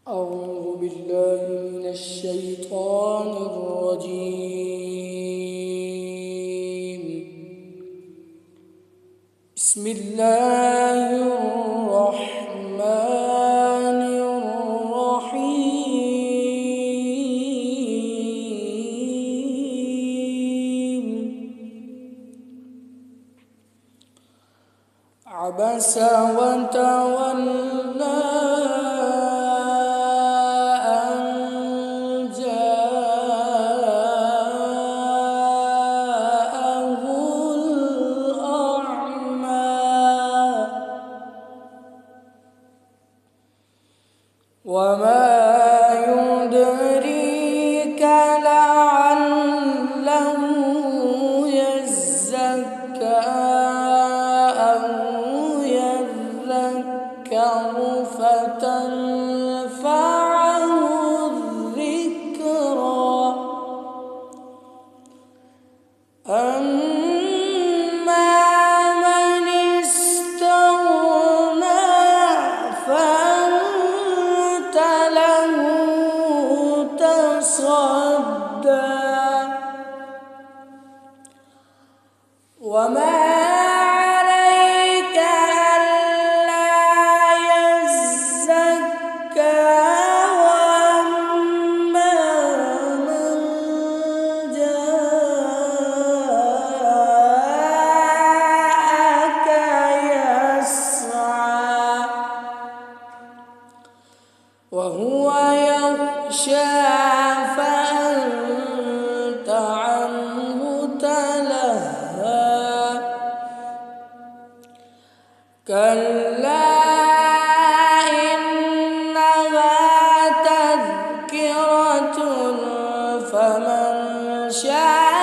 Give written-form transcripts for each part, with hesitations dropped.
أعوذ بالله من الشيطان الرجيم. بسم الله الرحمن الرحيم. عبس وتولى وما يدريك لعله يزكى أو يذكر فتنفعه الذكرى. أما من استغنى فأنت له تصدى. وما عليك ألا يزكى. وأما من جاءك يسعى وهو يخشى فأنت عنه تلهى. كلا إنها تذكرة فمن شاء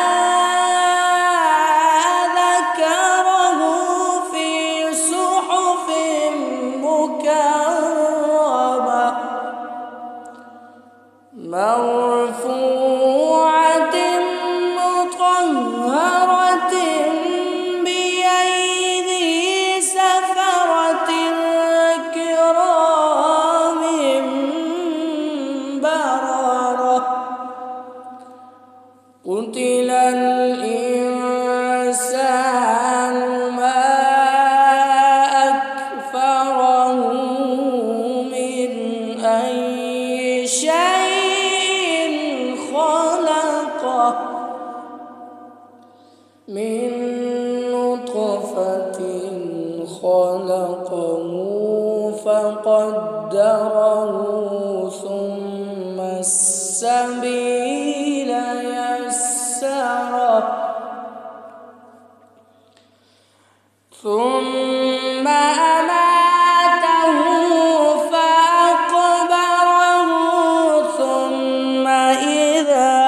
ذكره في صحف مكرمة مرفوعة مطهرة بأيدي سفرة كرام بررة. قتل الإنسان ما أكفره من أي شيء خلقه من نطفة خلقه فقدره ثم السبيل يسره ثم أماته فأقبره ثم إذا